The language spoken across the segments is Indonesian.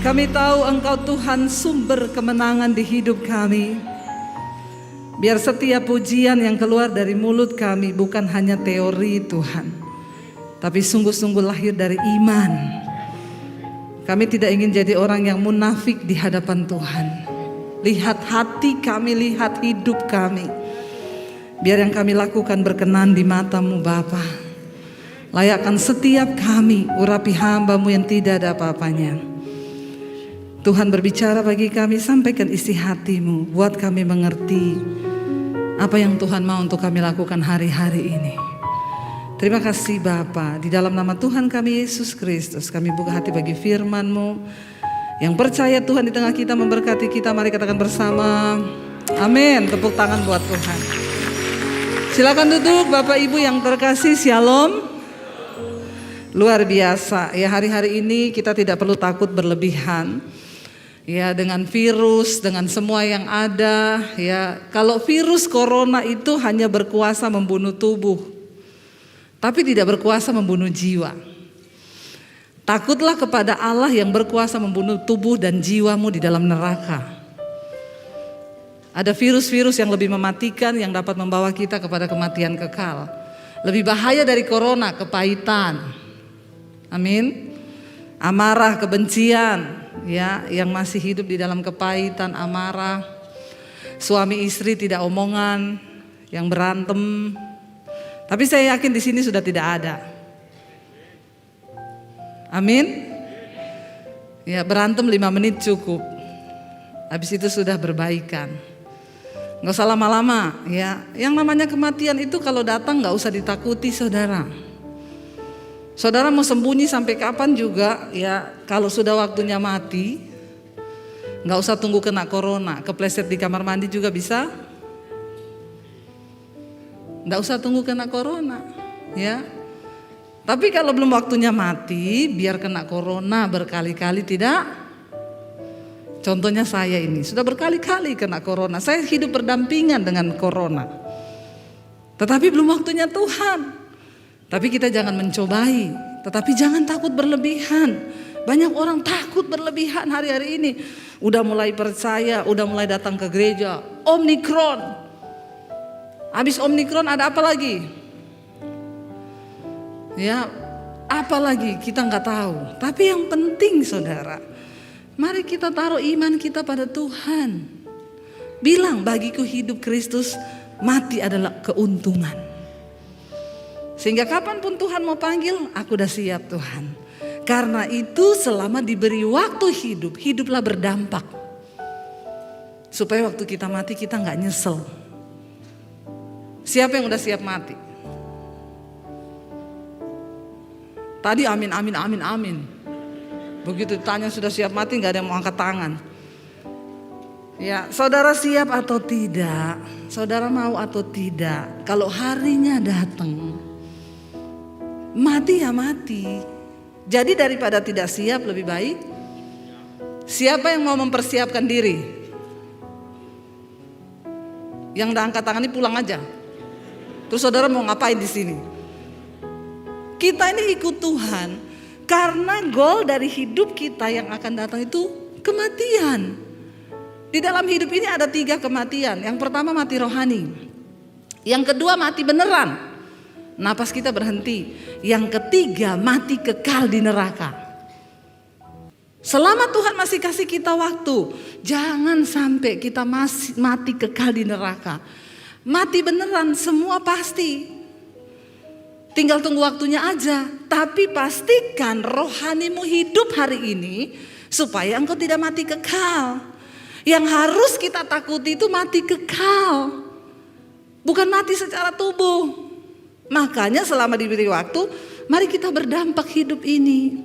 Kami tahu Engkau Tuhan sumber kemenangan di hidup kami. Biar setiap pujian yang keluar dari mulut kami bukan hanya teori Tuhan, tapi sungguh-sungguh lahir dari iman. Kami tidak ingin jadi orang yang munafik di hadapan Tuhan. Lihat hati kami, lihat hidup kami. Biar yang kami lakukan berkenan di mata-Mu Bapa. Layakkan setiap kami, urapi hamba-Mu yang tidak ada apa-apanya. Tuhan berbicara bagi kami, sampaikan isi hati-Mu, buat kami mengerti apa yang Tuhan mau untuk kami lakukan hari-hari ini. Terima kasih Bapa, di dalam nama Tuhan kami Yesus Kristus, kami buka hati bagi firman-Mu. Yang percaya Tuhan di tengah kita memberkati kita, mari katakan bersama, amin. Tepuk tangan buat Tuhan. Silakan duduk Bapak Ibu yang terkasih, shalom. Luar biasa ya, hari-hari ini kita tidak perlu takut berlebihan. Ya, dengan virus, dengan semua yang ada, ya. Kalau virus corona itu hanya berkuasa membunuh tubuh, tapi tidak berkuasa membunuh jiwa. Takutlah kepada Allah yang berkuasa membunuh tubuh dan jiwamu di dalam neraka. Ada virus-virus yang lebih mematikan yang dapat membawa kita kepada kematian kekal. Lebih bahaya dari corona, kepahitan. Amin. Amarah, kebencian. Ya, yang masih hidup di dalam kepahitan, amarah, suami istri tidak omongan, yang berantem. Tapi saya yakin di sini sudah tidak ada. Amin. Ya, berantem 5 menit cukup. Habis itu sudah berbaikan. Gak usah lama-lama. Ya, yang namanya kematian itu kalau datang gak usah ditakuti, saudara. Saudara mau sembunyi sampai kapan juga ya, kalau sudah waktunya mati, gak usah tunggu kena corona, kepleset di kamar mandi juga bisa. Gak usah tunggu kena corona ya. Tapi kalau belum waktunya mati, biar kena corona berkali-kali tidak. Contohnya saya ini, sudah berkali-kali kena corona, saya hidup berdampingan dengan corona. Tetapi belum waktunya Tuhan. Tapi kita jangan mencobai, tetapi jangan takut berlebihan. Banyak orang takut berlebihan hari-hari ini. Udah mulai percaya, udah mulai datang ke gereja. Omikron. Habis Omikron ada apa lagi? Ya, apa lagi kita nggak tahu. Tapi yang penting saudara, mari kita taruh iman kita pada Tuhan. Bilang, bagiku hidup Kristus, mati adalah keuntungan. Sehingga kapanpun Tuhan mau panggil, aku udah siap Tuhan. Karena itu selama diberi waktu hidup, hiduplah berdampak. Supaya waktu kita mati kita gak nyesel. Siapa yang udah siap mati? Tadi amin, amin, amin, amin. Begitu tanya sudah siap mati gak ada yang mau angkat tangan. Ya, saudara siap atau tidak? Saudara mau atau tidak? Kalau harinya datang, mati ya mati. Jadi daripada tidak siap lebih baik. Siapa yang mau mempersiapkan diri? Yang udah angkat tangan ini pulang aja. Terus saudara mau ngapain di sini? Kita ini ikut Tuhan karena goal dari hidup kita yang akan datang itu kematian. Di dalam hidup ini ada 3 kematian. Yang pertama mati rohani. Yang kedua mati beneran. Napas kita berhenti. Yang ketiga mati kekal di neraka. Selama Tuhan masih kasih kita waktu, jangan sampai kita masih mati kekal di neraka. Mati beneran semua pasti. Tinggal tunggu waktunya aja. Tapi pastikan rohanimu hidup hari ini supaya engkau tidak mati kekal. Yang harus kita takuti itu mati kekal, bukan mati secara tubuh. Makanya selama diberi waktu, mari kita berdampak hidup ini.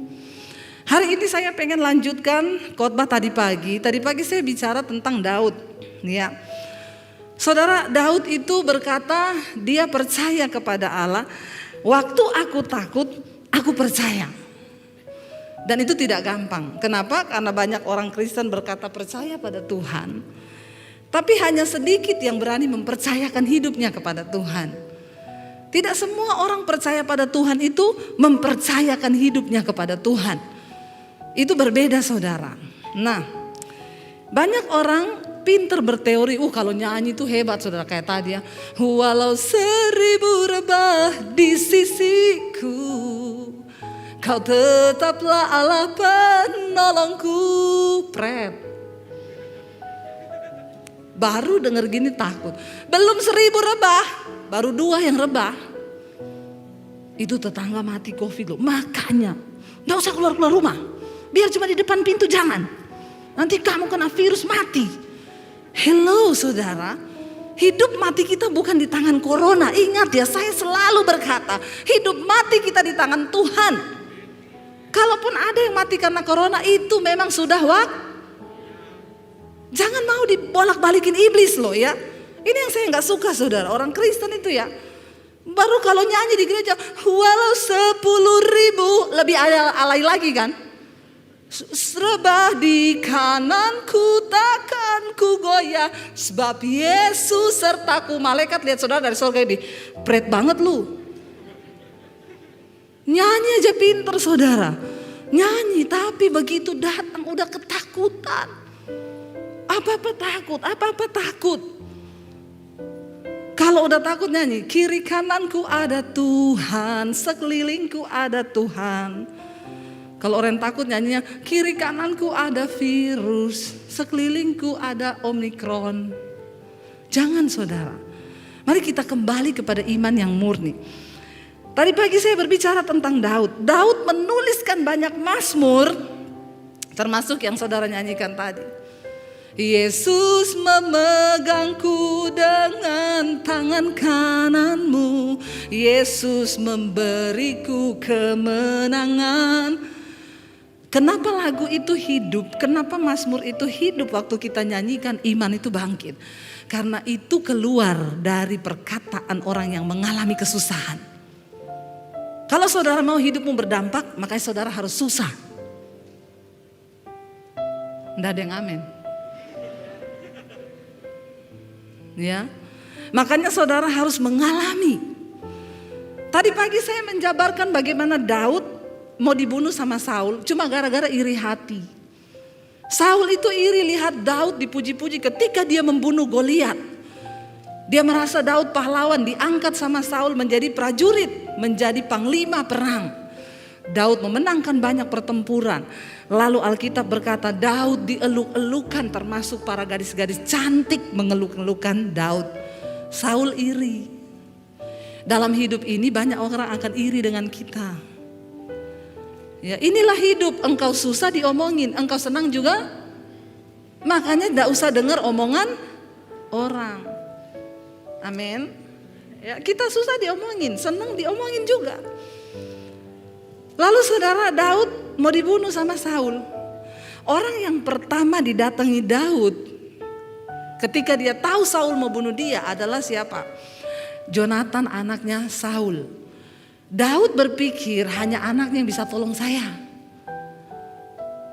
Hari ini saya pengen lanjutkan khotbah tadi pagi. Tadi pagi saya bicara tentang Daud. Ya, saudara, Daud itu berkata dia percaya kepada Allah. Waktu aku takut, aku percaya. Dan itu tidak gampang. Kenapa? Karena banyak orang Kristen berkata percaya pada Tuhan, tapi hanya sedikit yang berani mempercayakan hidupnya kepada Tuhan. Tidak semua orang percaya pada Tuhan itu mempercayakan hidupnya kepada Tuhan. Itu berbeda, saudara. Nah, banyak orang pinter berteori, kalau nyanyi itu hebat saudara, kayak tadi ya. Walau 1000 rebah di sisiku, kau tetaplah Allah penolongku. Pret. Baru denger gini takut. Belum 1000 rebah, baru 2 yang rebah. Itu tetangga mati COVID loh. Makanya gak usah keluar-keluar rumah. Biar cuma di depan pintu, jangan. Nanti kamu kena virus mati. Hello saudara. Hidup mati kita bukan di tangan corona. Ingat ya, saya selalu berkata, hidup mati kita di tangan Tuhan. Kalaupun ada yang mati karena corona, itu memang sudah waktu. Jangan mau dibolak-balikin iblis loh ya. Ini yang saya gak suka saudara, orang Kristen itu ya. Baru kalau nyanyi di gereja, walau 10.000, lebih alay lagi kan. Rebah di kananku takkan ku goyah, sebab Yesus sertaku. Malaikat lihat saudara dari surga ini, pret banget lu. Nyanyi aja pinter saudara. Nyanyi tapi begitu datang udah ketakutan. Apa-apa takut. Kalau udah takut nyanyi, kiri kananku ada Tuhan, sekelilingku ada Tuhan. Kalau orang takut nyanyinya, kiri kananku ada virus, sekelilingku ada Omikron. Jangan saudara. Mari kita kembali kepada iman yang murni. Tadi pagi saya berbicara tentang Daud. Daud menuliskan banyak mazmur, termasuk yang saudara nyanyikan tadi. Yesus memegangku dengan tangan kananmu, Yesus memberiku kemenangan. Kenapa lagu itu hidup? Kenapa mazmur itu hidup waktu kita nyanyikan? Iman itu bangkit. Karena itu keluar dari perkataan orang yang mengalami kesusahan. Kalau saudara mau hidupmu berdampak, makanya saudara harus susah. Nggak ada yang amin. Ya, makanya saudara harus mengalami. Tadi pagi saya menjabarkan bagaimana Daud mau dibunuh sama Saul cuma gara-gara iri hati. Saul itu iri lihat Daud dipuji-puji ketika dia membunuh Goliat. Dia merasa Daud pahlawan, diangkat sama Saul menjadi prajurit, menjadi panglima perang. Daud memenangkan banyak pertempuran. Lalu Alkitab berkata Daud dieluk-elukan, termasuk para gadis-gadis cantik mengeluk-elukan Daud. Saul iri. Dalam hidup ini banyak orang akan iri dengan kita. Ya, inilah hidup, engkau susah diomongin, engkau senang juga. Makanya tidak usah dengar omongan orang. Amin. Ya, kita susah diomongin, senang diomongin juga. Lalu saudara, Daud mau dibunuh sama Saul. Orang yang pertama didatangi Daud ketika dia tahu Saul mau bunuh dia adalah siapa? Jonatan, anaknya Saul. Daud berpikir hanya anaknya yang bisa tolong saya.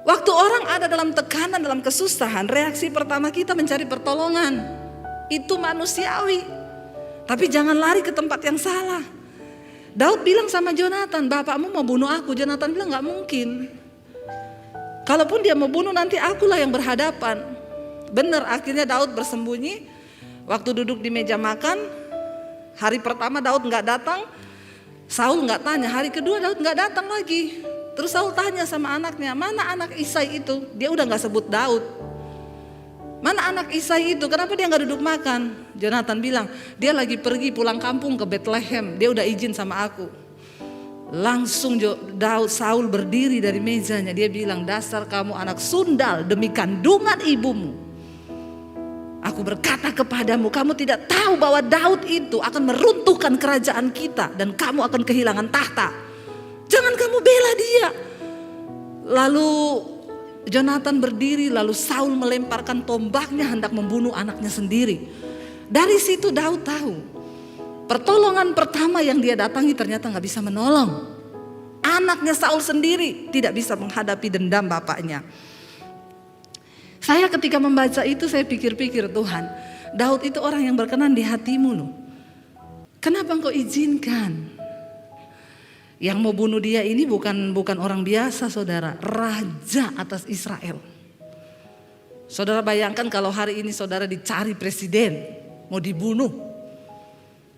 Waktu orang ada dalam tekanan, dalam kesusahan, reaksi pertama kita mencari pertolongan. Itu manusiawi. Tapi jangan lari ke tempat yang salah. Daud bilang sama Jonatan, bapakmu mau bunuh aku. Jonatan bilang gak mungkin. Kalaupun dia mau bunuh nanti akulah yang berhadapan. Benar, akhirnya Daud bersembunyi. Waktu duduk di meja makan, hari pertama Daud gak datang. Saul gak tanya, hari kedua Daud gak datang lagi. Terus Saul tanya sama anaknya, mana anak Isai itu? Dia udah gak sebut Daud. Mana anak Isai itu? Kenapa dia gak duduk makan? Jonatan bilang, dia lagi pergi pulang kampung ke Bethlehem. Dia udah izin sama aku. Langsung Saul berdiri dari mejanya. Dia bilang, dasar kamu anak sundal demi kandungan ibumu. Aku berkata kepadamu, kamu tidak tahu bahwa Daud itu akan meruntuhkan kerajaan kita. Dan kamu akan kehilangan tahta. Jangan kamu bela dia. Lalu Jonatan berdiri, lalu Saul melemparkan tombaknya hendak membunuh anaknya sendiri. Dari situ Daud tahu pertolongan pertama yang dia datangi ternyata gak bisa menolong. Anaknya Saul sendiri tidak bisa menghadapi dendam bapaknya. Saya ketika membaca itu saya pikir-pikir, Tuhan, Daud itu orang yang berkenan di hatimu loh. Kenapa engkau izinkan? Yang mau bunuh dia ini bukan orang biasa saudara, raja atas Israel. Saudara bayangkan kalau hari ini saudara dicari presiden, mau dibunuh.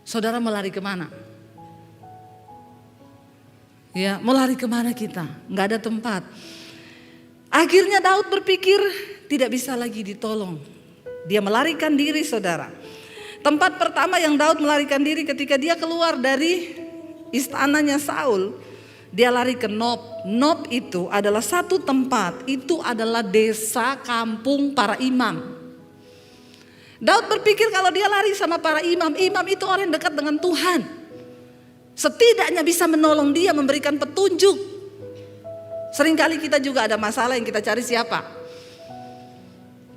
Saudara mau lari kemana? Ya, mau lari kemana kita? Nggak ada tempat. Akhirnya Daud berpikir tidak bisa lagi ditolong. Dia melarikan diri, saudara. Tempat pertama yang Daud melarikan diri ketika dia keluar dari istananya Saul, dia lari ke Nob. Nob itu adalah satu tempat, itu adalah desa kampung para imam. Daud berpikir kalau dia lari sama para imam, imam itu orang yang dekat dengan Tuhan. Setidaknya bisa menolong dia, memberikan petunjuk. Seringkali kita juga ada masalah yang kita cari siapa?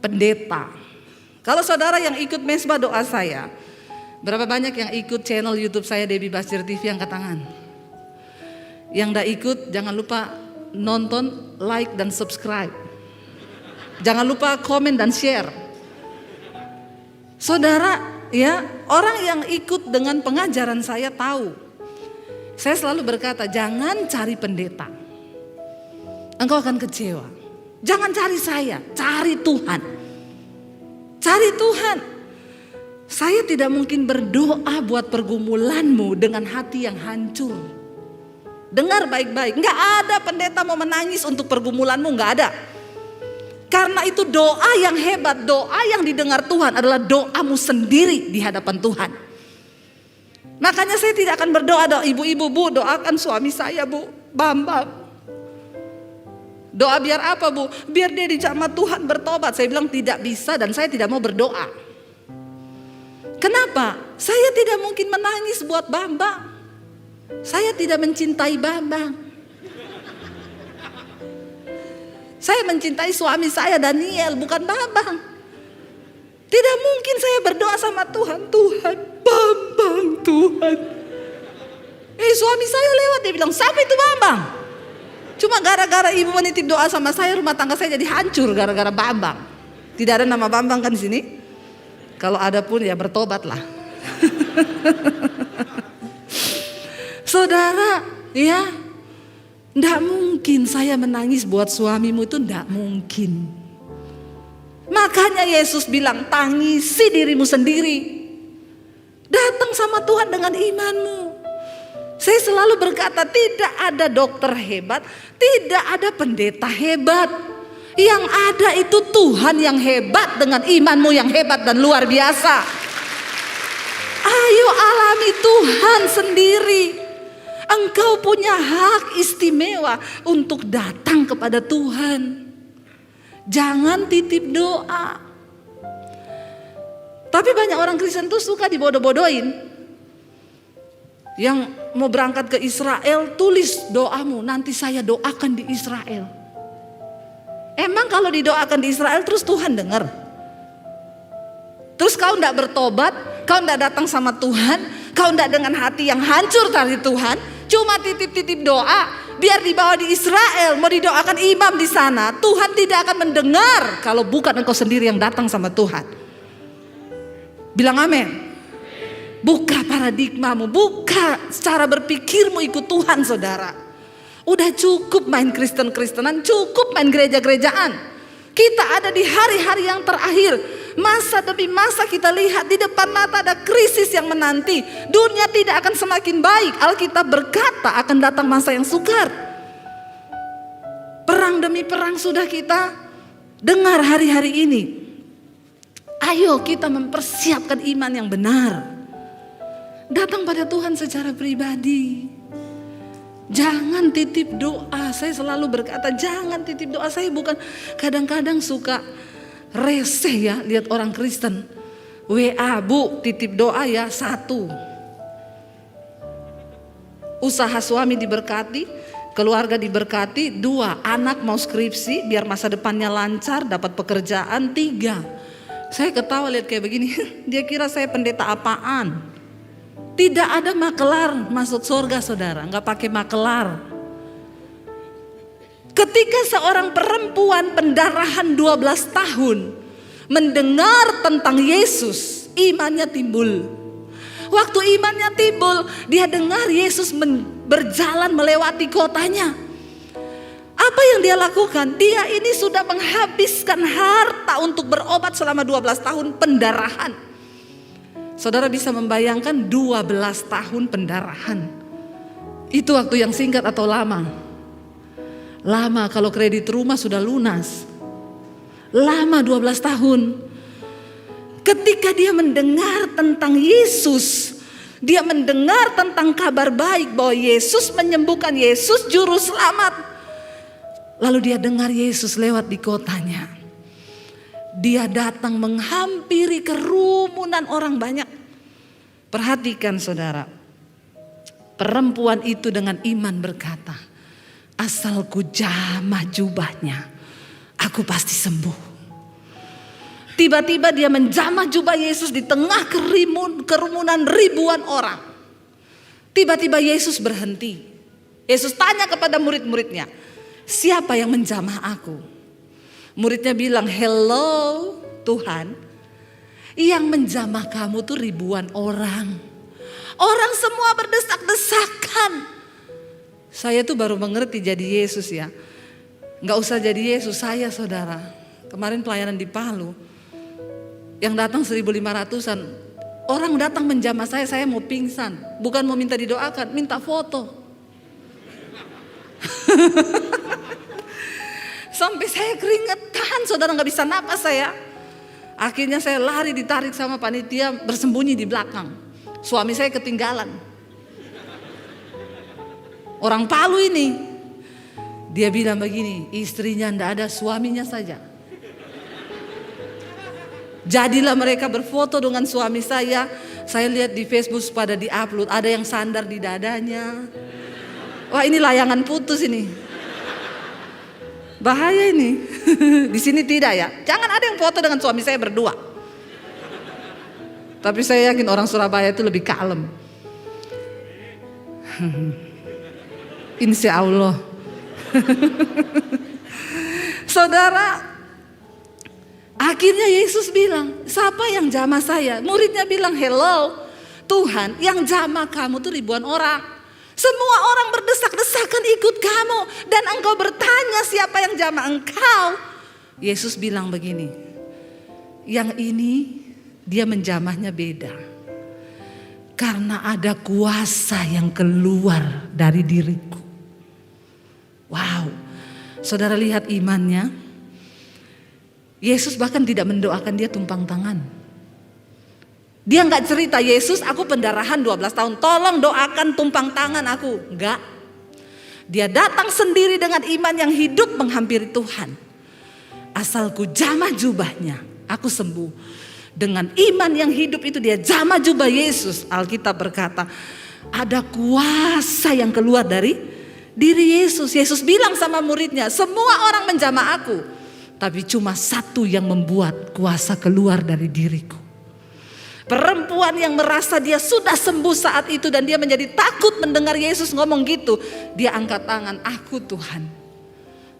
Pendeta. Kalau saudara yang ikut mesbah doa saya, berapa banyak yang ikut channel YouTube saya Debbie Basir TV, angkat tangan. Yang tidak ikut jangan lupa nonton, like dan subscribe. Jangan lupa komen dan share. Saudara, ya, orang yang ikut dengan pengajaran saya tahu. Saya selalu berkata, jangan cari pendeta. Engkau akan kecewa. Jangan cari saya, cari Tuhan. Cari Tuhan. Saya tidak mungkin berdoa buat pergumulanmu dengan hati yang hancur. Dengar baik-baik, nggak ada pendeta mau menangis untuk pergumulanmu, nggak ada. Karena itu doa yang hebat, doa yang didengar Tuhan adalah doamu sendiri di hadapan Tuhan. Makanya saya tidak akan berdoa, ibu-ibu, Bu, doakan suami saya, Bu, Bambang. Doa biar apa, Bu? Biar dia dijamah Tuhan bertobat. Saya bilang tidak bisa dan saya tidak mau berdoa. Kenapa? Saya tidak mungkin menangis buat Bambang. Saya tidak mencintai Bambang. Saya mencintai suami saya Daniel, bukan Bambang. Tidak mungkin saya berdoa sama Tuhan, Tuhan, Bambang, Tuhan. Suami saya lewat, dia bilang, siapa itu Bambang? Cuma gara-gara ibu menitip doa sama saya, rumah tangga saya jadi hancur gara-gara Bambang. Tidak ada nama Bambang kan di sini? Kalau ada pun ya bertobatlah. Saudara, ya, tidak mungkin saya menangis buat suamimu, itu tidak mungkin. Makanya Yesus bilang, tangisi dirimu sendiri. Datang sama Tuhan dengan imanmu. Saya selalu berkata, tidak ada dokter hebat, tidak ada pendeta hebat. Yang ada itu Tuhan yang hebat dengan imanmu yang hebat dan luar biasa. Ayo alami Tuhan sendiri. Engkau punya hak istimewa untuk datang kepada Tuhan. Jangan titip doa. Tapi banyak orang Kristen tuh suka dibodoh-bodohin. Yang mau berangkat ke Israel, tulis doamu, nanti saya doakan di Israel. Emang kalau didoakan di Israel terus Tuhan dengar? Terus kau tidak bertobat, kau tidak datang sama Tuhan, kau tidak dengan hati yang hancur dari Tuhan, cuma titip-titip doa, biar dibawa di Israel, mau didoakan imam di sana, Tuhan tidak akan mendengar kalau bukan engkau sendiri yang datang sama Tuhan. Bilang amin. Buka paradigmamu, buka cara berpikirmu, ikut Tuhan, saudara. Udah cukup main Kristen-Kristenan, cukup main gereja-gerejaan. Kita ada di hari-hari yang terakhir. Masa demi masa kita lihat di depan mata ada krisis yang menanti. Dunia tidak akan semakin baik. Alkitab berkata akan datang masa yang sukar. Perang demi perang sudah kita dengar hari-hari ini. Ayo kita mempersiapkan iman yang benar. Datang pada Tuhan secara pribadi. Jangan titip doa. Saya selalu berkata jangan titip doa. Saya bukan, kadang-kadang suka reseh ya lihat orang Kristen. WA, Bu, titip doa ya, 1. Usaha suami diberkati, keluarga diberkati. 2, anak mau skripsi biar masa depannya lancar, dapat pekerjaan. 3, saya ketawa lihat kayak begini. Dia kira saya pendeta apaan. Tidak ada makelar masuk surga, saudara. Enggak pakai makelar. Ketika seorang perempuan pendarahan 12 tahun mendengar tentang Yesus, imannya timbul. Waktu imannya timbul, dia dengar Yesus berjalan melewati kotanya. Apa yang dia lakukan? Dia ini sudah menghabiskan harta untuk berobat selama 12 tahun pendarahan. Saudara bisa membayangkan 12 tahun pendarahan. Itu waktu yang singkat atau lama? Lama, kalau kredit rumah sudah lunas. Lama 12 tahun. Ketika dia mendengar tentang Yesus, dia mendengar tentang kabar baik bahwa Yesus menyembuhkan, Yesus juru selamat. Lalu dia dengar Yesus lewat di kotanya. Dia datang menghampiri kerumunan orang banyak. Perhatikan saudara. Perempuan itu dengan iman berkata, asal ku jamah jubahnya, aku pasti sembuh. Tiba-tiba dia menjamah jubah Yesus di tengah kerumunan ribuan orang. Tiba-tiba Yesus berhenti. Yesus tanya kepada murid-muridnya, siapa yang menjamah aku? Muridnya bilang, hello Tuhan, yang menjamah kamu tuh ribuan orang. Orang semua berdesak-desakan. Saya tuh baru mengerti jadi Yesus ya. Gak usah jadi Yesus, saya saudara. Kemarin pelayanan di Palu, yang datang 1.500-an. Orang datang menjamah saya mau pingsan. Bukan mau minta didoakan, minta foto. Sampai saya keringetan, saudara gak bisa napas saya. Akhirnya saya lari ditarik sama panitia, bersembunyi di belakang. Suami saya ketinggalan. Orang Palu ini, dia bilang begini, istrinya ndak ada, suaminya saja. Jadilah mereka berfoto dengan suami saya. Saya lihat di Facebook pada di-upload, ada yang sandar di dadanya. Wah, ini layangan putus ini. Bahaya ini. Di sini tidak ya. Jangan ada yang foto dengan suami saya berdua. Tapi saya yakin orang Surabaya itu lebih kalem. Insya Allah. Saudara, akhirnya Yesus bilang, siapa yang jamah saya? Muridnya bilang, hello Tuhan, yang jamah kamu tuh ribuan orang. Semua orang berdesak-desakan ikut kamu. Dan engkau bertanya siapa yang jamah engkau. Yesus bilang begini, yang ini dia menjamahnya beda. Karena ada kuasa yang keluar dari diriku. Wow, saudara lihat imannya. Yesus bahkan tidak mendoakan dia tumpang tangan. Dia nggak cerita, Yesus aku pendarahan 12 tahun, tolong doakan tumpang tangan aku. Enggak. Dia datang sendiri dengan iman yang hidup menghampiri Tuhan. Asal ku jamah jubahnya, aku sembuh. Dengan iman yang hidup itu dia jamah jubah Yesus. Alkitab berkata, ada kuasa yang keluar dari diri Yesus. Yesus bilang sama muridnya, semua orang menjamah aku, tapi cuma satu yang membuat kuasa keluar dari diriku. Perempuan yang merasa dia sudah sembuh saat itu dan dia menjadi takut mendengar Yesus ngomong gitu. Dia angkat tangan, aku Tuhan,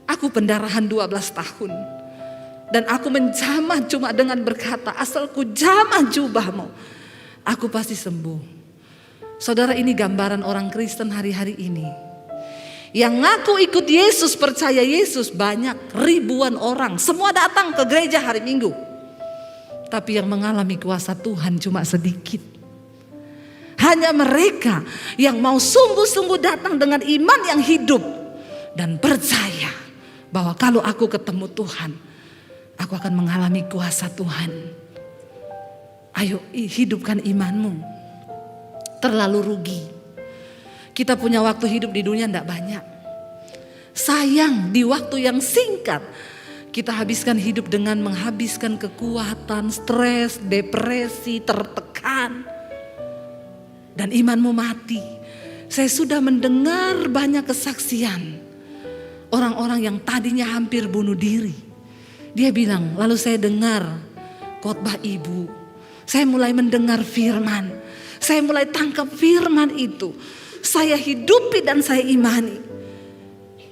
aku pendarahan 12 tahun. Dan aku menjamah cuma dengan berkata, asal ku jamah jubahmu, aku pasti sembuh. Saudara, ini gambaran orang Kristen hari-hari ini. Yang ngaku ikut Yesus, percaya Yesus banyak, ribuan orang. Semua datang ke gereja hari Minggu. Tapi yang mengalami kuasa Tuhan cuma sedikit. Hanya mereka yang mau sungguh-sungguh datang dengan iman yang hidup. Dan percaya bahwa kalau aku ketemu Tuhan, aku akan mengalami kuasa Tuhan. Ayo hidupkan imanmu. Terlalu rugi. Kita punya waktu hidup di dunia tidak banyak. Sayang di waktu yang singkat kita habiskan hidup dengan menghabiskan kekuatan, stres, depresi, tertekan. Dan imanmu mati. Saya sudah mendengar banyak kesaksian. Orang-orang yang tadinya hampir bunuh diri. Dia bilang, lalu saya dengar khotbah ibu. Saya mulai mendengar firman. Saya mulai tangkap firman itu. Saya hidupi dan saya imani.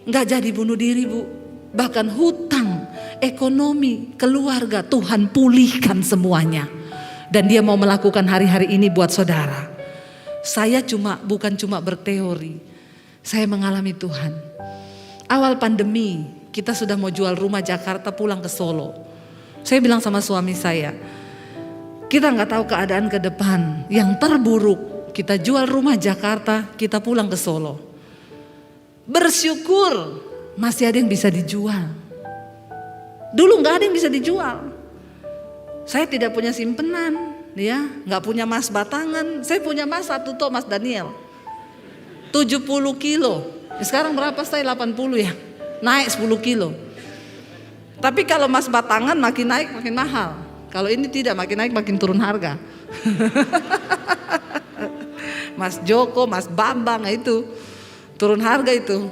Enggak jadi bunuh diri, Bu. Bahkan hutang, ekonomi, keluarga, Tuhan pulihkan semuanya. Dan dia mau melakukan hari-hari ini buat saudara. Saya bukan cuma berteori. Saya mengalami Tuhan. Awal pandemi kita sudah mau jual rumah Jakarta pulang ke Solo. Saya bilang sama suami saya, kita nggak tahu keadaan ke depan. Yang terburuk kita jual rumah Jakarta, kita pulang ke Solo. Bersyukur masih ada yang bisa dijual. Dulu nggak ada yang bisa dijual. Saya tidak punya simpenan, ya, nggak punya emas batangan. Saya punya emas satu tok, Mas Daniel, 70 kilo. Sekarang berapa saya? 80 ya, naik 10 kilo. Tapi kalau emas batangan makin naik makin mahal. Kalau ini tidak, makin naik makin turun harga. Mas Joko, Mas Bambang itu turun harga itu.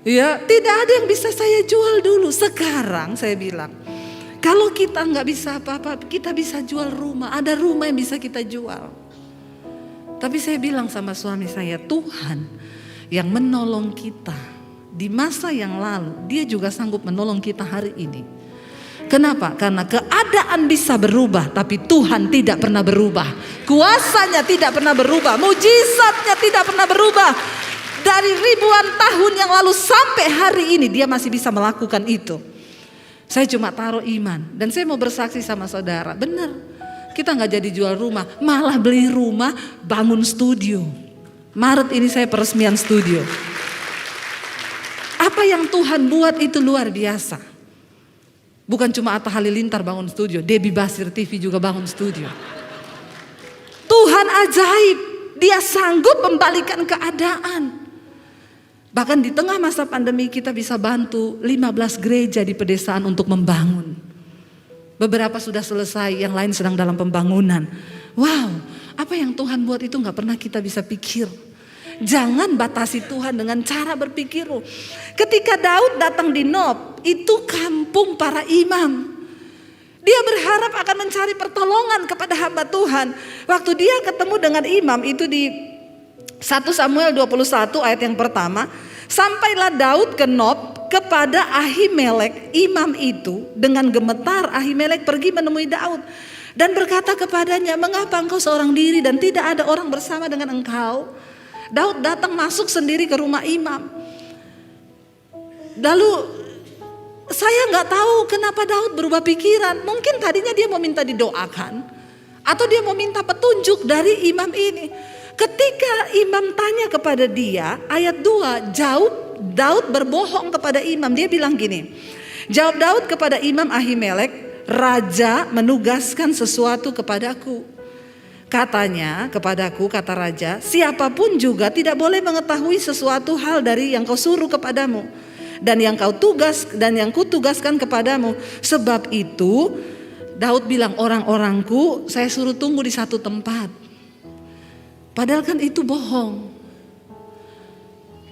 Ya, tidak ada yang bisa saya jual dulu. Sekarang saya bilang, kalau kita nggak bisa apa-apa, kita bisa jual rumah. Ada rumah yang bisa kita jual. Tapi saya bilang sama suami saya, Tuhan yang menolong kita di masa yang lalu, Dia juga sanggup menolong kita hari ini. Kenapa? Karena keadaan bisa berubah, tapi Tuhan tidak pernah berubah. Kuasanya tidak pernah berubah, mujizatnya tidak pernah berubah. Dari ribuan tahun yang lalu sampai hari ini Dia masih bisa melakukan itu. Saya cuma taruh iman, dan saya mau bersaksi sama saudara, benar, kita nggak jadi jual rumah, malah beli rumah, bangun studio. Maret ini saya peresmian studio. Apa yang Tuhan buat itu luar biasa. Bukan cuma Atta Halilintar bangun studio, Debbie Basir TV juga bangun studio. Tuhan ajaib, Dia sanggup membalikan keadaan. Bahkan di tengah masa pandemi kita bisa bantu 15 gereja di pedesaan untuk membangun. Beberapa sudah selesai, yang lain sedang dalam pembangunan. Wow, apa yang Tuhan buat itu gak pernah kita bisa pikir. Jangan batasi Tuhan dengan cara berpikirmu. Ketika Daud datang di Nob, itu kampung para imam. Dia berharap akan mencari pertolongan kepada hamba Tuhan. Waktu dia ketemu dengan imam itu di 1 Samuel 21 ayat yang pertama, sampailah Daud ke Nob kepada Ahimelek imam itu. Dengan gemetar Ahimelek pergi menemui Daud dan berkata kepadanya, mengapa engkau seorang diri dan tidak ada orang bersama dengan engkau? Daud datang masuk sendiri ke rumah imam. Lalu saya nggak tahu kenapa Daud berubah pikiran. Mungkin tadinya dia mau minta didoakan, atau dia mau minta petunjuk dari imam ini. Ketika imam tanya kepada dia, ayat 2, Daud berbohong kepada imam. Dia bilang gini, jawab Daud kepada imam Ahimelek, raja menugaskan sesuatu kepadaku. Katanya kepadaku, kata raja, siapapun juga tidak boleh mengetahui sesuatu hal dari yang kau suruh kepadamu dan yang kutugaskan kepadamu. Sebab itu Daud bilang, orang-orangku saya suruh tunggu di satu tempat. Padahal kan itu bohong.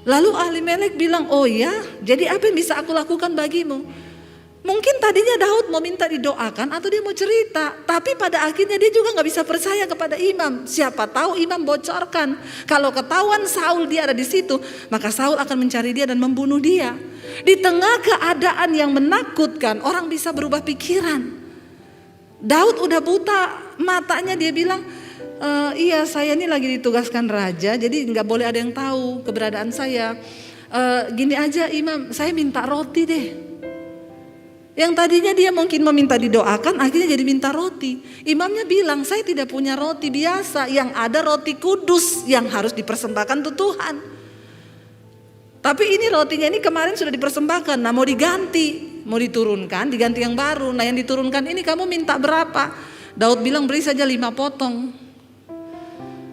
Lalu Ahimelek bilang, oh ya, jadi apa yang bisa aku lakukan bagimu? Mungkin tadinya Daud mau minta didoakan atau dia mau cerita, tapi pada akhirnya dia juga gak bisa percaya kepada imam. Siapa tahu imam bocorkan. Kalau ketahuan Saul dia ada di situ, maka Saul akan mencari dia dan membunuh dia. Di tengah keadaan yang menakutkan, orang bisa berubah pikiran. Daud udah buta matanya, dia bilang, iya saya ini lagi ditugaskan raja, jadi gak boleh ada yang tahu keberadaan saya. Gini aja imam, saya minta roti deh. Yang tadinya dia mungkin meminta didoakan, akhirnya jadi minta roti. Imamnya bilang, saya tidak punya roti biasa, yang ada roti kudus yang harus dipersembahkan untuk Tuhan. Tapi ini rotinya ini kemarin sudah dipersembahkan, nah mau diganti, mau diturunkan, diganti yang baru. Nah yang diturunkan ini kamu minta berapa? Daud bilang beri saja 5 potong.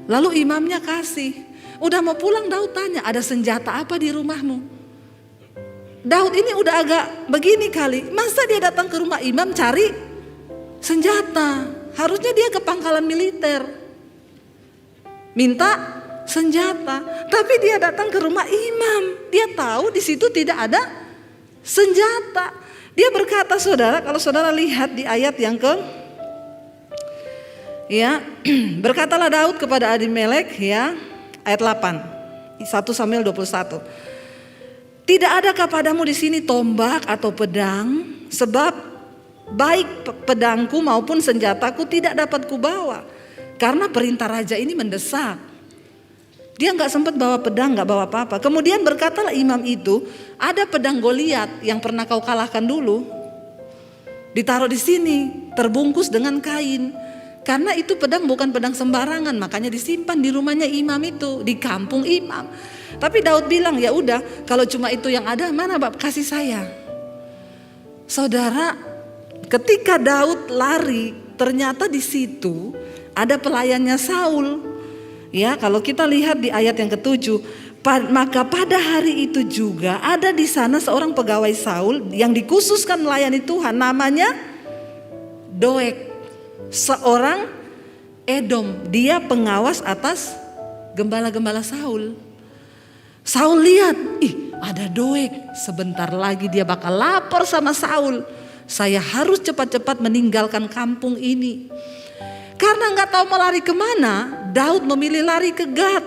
Lalu imamnya kasih. Udah mau pulang Daud tanya, ada senjata apa di rumahmu? Daud ini udah agak begini kali, masa dia datang ke rumah imam cari senjata? Harusnya dia ke pangkalan militer minta senjata, tapi dia datang ke rumah imam. Dia tahu di situ tidak ada senjata. Dia berkata, saudara, kalau saudara lihat di ayat yang berkatalah Daud kepada Ahimelek, ya, ayat 8, 1 Samuel 21. Tidak adakah padamu di sini tombak atau pedang? Sebab baik pedangku maupun senjataku tidak dapat kubawa, karena perintah raja ini mendesak. Dia nggak sempat bawa pedang, nggak bawa apa-apa. Kemudian berkatalah imam itu, ada pedang Goliat yang pernah kau kalahkan dulu, ditaruh di sini, terbungkus dengan kain. Karena itu pedang bukan pedang sembarangan, makanya disimpan di rumahnya imam itu, di kampung imam. Tapi Daud bilang, ya udah, kalau cuma itu yang ada, mana Bapak kasih saya. Saudara, ketika Daud lari, ternyata di situ ada pelayannya Saul. Ya, kalau kita lihat di ayat yang ke-7, maka pada hari itu juga ada di sana seorang pegawai Saul yang dikhususkan melayani Tuhan, namanya Doeg, seorang Edom. Dia pengawas atas gembala-gembala Saul. Saul lihat, ada Doeg, sebentar lagi dia bakal lapor sama Saul. Saya harus cepat-cepat meninggalkan kampung ini. Karena nggak tahu mau lari kemana, Daud memilih lari ke Gad.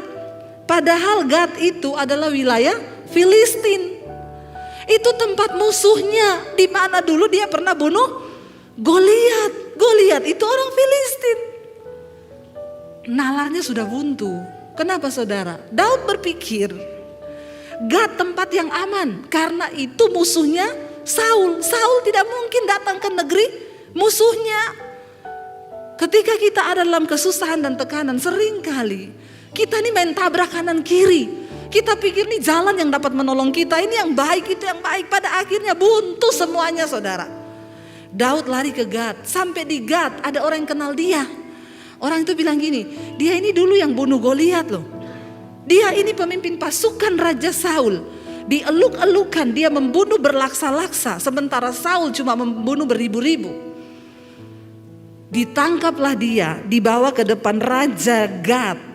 Padahal Gad itu adalah wilayah Filistin. Itu tempat musuhnya, di mana dulu dia pernah bunuh Goliat. Goliat itu orang Filistin. Nalarnya sudah buntu. Kenapa saudara? Daud berpikir, Gad tempat yang aman, karena itu musuhnya Saul. Saul tidak mungkin datang ke negeri musuhnya. Ketika kita ada dalam kesusahan dan tekanan, seringkali kita nih main tabrak kanan kiri. Kita pikir nih jalan yang dapat menolong kita, ini yang baik, itu yang baik. Pada akhirnya buntu semuanya saudara. Daud lari ke Gad. Sampai di Gad ada orang yang kenal dia. Orang itu bilang gini, dia ini dulu yang bunuh Goliat loh. Dia ini pemimpin pasukan Raja Saul. Dieluk-elukan, dia membunuh berlaksa-laksa. Sementara Saul cuma membunuh beribu-ribu. Ditangkaplah dia, dibawa ke depan Raja Gad.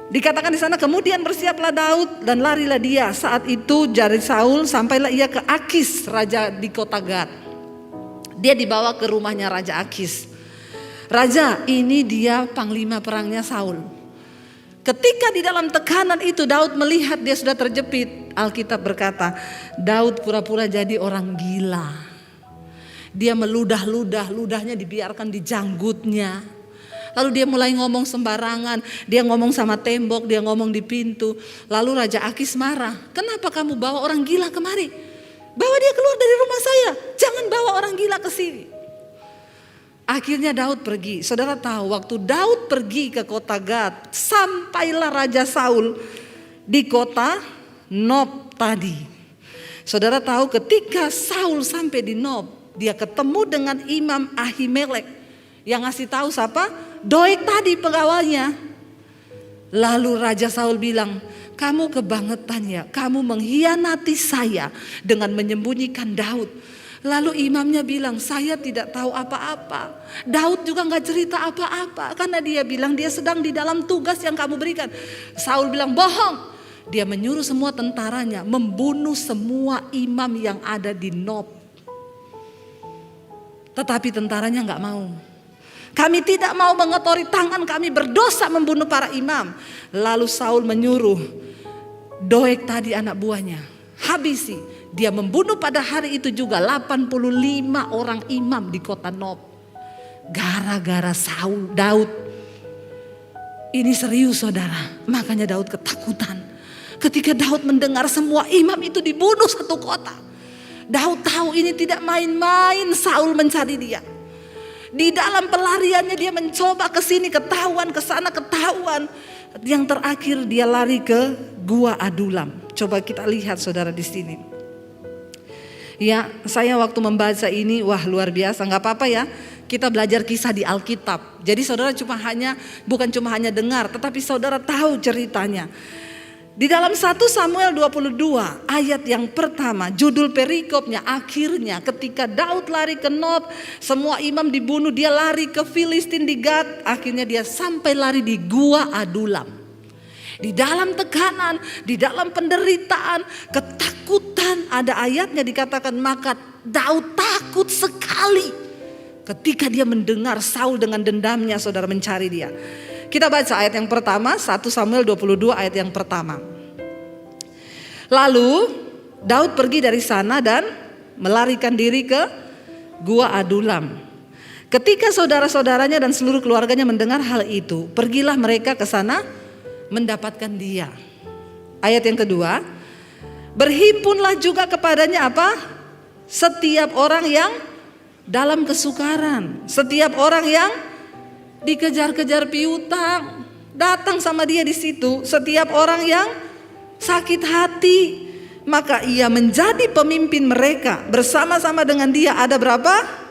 Dikatakan di sana, kemudian bersiaplah Daud dan larilah dia. Saat itu dari Saul sampailah ia ke Akis, raja di kota Gad. Dia dibawa ke rumahnya Raja Akis. Raja, ini dia panglima perangnya Saul. Ketika di dalam tekanan itu Daud melihat dia sudah terjepit. Alkitab berkata, Daud pura-pura jadi orang gila. Dia meludah-ludah, ludahnya dibiarkan di janggutnya. Lalu dia mulai ngomong sembarangan. Dia ngomong sama tembok, dia ngomong di pintu. Lalu Raja Akis marah. Kenapa kamu bawa orang gila kemari? Bawa dia keluar dari rumah saya. Jangan bawa orang gila ke sini. Akhirnya Daud pergi. Saudara tahu waktu Daud pergi ke kota Gad, sampailah Raja Saul di kota Nob tadi. Saudara tahu ketika Saul sampai di Nob, dia ketemu dengan Imam Ahimelek yang ngasih tahu siapa? Doeg tadi pegawainya. Lalu Raja Saul bilang, kamu kebangetan ya, kamu mengkhianati saya dengan menyembunyikan Daud. Lalu imamnya bilang, saya tidak tahu apa-apa. Daud juga gak cerita apa-apa, karena dia bilang dia sedang di dalam tugas yang kamu berikan. Saul bilang, bohong. Dia menyuruh semua tentaranya membunuh semua imam yang ada di Nob. Tetapi tentaranya gak mau. Kami tidak mau mengotori tangan kami, berdosa membunuh para imam. Lalu Saul menyuruh Doeg tadi anak buahnya, habisi. Dia membunuh pada hari itu juga 85 orang imam di kota Nob. Gara-gara Daud. Ini serius saudara. Makanya Daud ketakutan. Ketika Daud mendengar semua imam itu dibunuh satu kota. Daud tahu ini tidak main-main, Saul mencari dia. Di dalam pelariannya dia mencoba ke sini ketahuan, ke sana ketahuan. Yang terakhir dia lari ke Gua Adulam. Coba kita lihat saudara di sini. Ya, saya waktu membaca ini, wah luar biasa, nggak apa-apa ya. Kita belajar kisah di Alkitab. Jadi saudara bukan cuma hanya dengar, tetapi saudara tahu ceritanya. Di dalam 1 Samuel 22 ayat yang pertama, judul perikopnya akhirnya ketika Daud lari ke Nob, semua imam dibunuh, dia lari ke Filistin di Gad, akhirnya dia sampai lari di Gua Adulam. Di dalam tekanan, di dalam penderitaan, ketakutan, ada ayatnya dikatakan maka Daud takut sekali ketika dia mendengar Saul dengan dendamnya saudara mencari dia. Kita baca ayat yang pertama, 1 Samuel 22 ayat yang pertama. Lalu Daud pergi dari sana dan melarikan diri ke Gua Adulam. Ketika saudara-saudaranya dan seluruh keluarganya mendengar hal itu, pergilah mereka ke sana mendapatkan dia. Ayat yang kedua, berhimpunlah juga kepadanya apa? Setiap orang yang dalam kesukaran, setiap orang yang dikejar-kejar piutang, datang sama dia di situ. Setiap orang yang sakit hati, maka ia menjadi pemimpin mereka. Bersama-sama dengan dia ada berapa?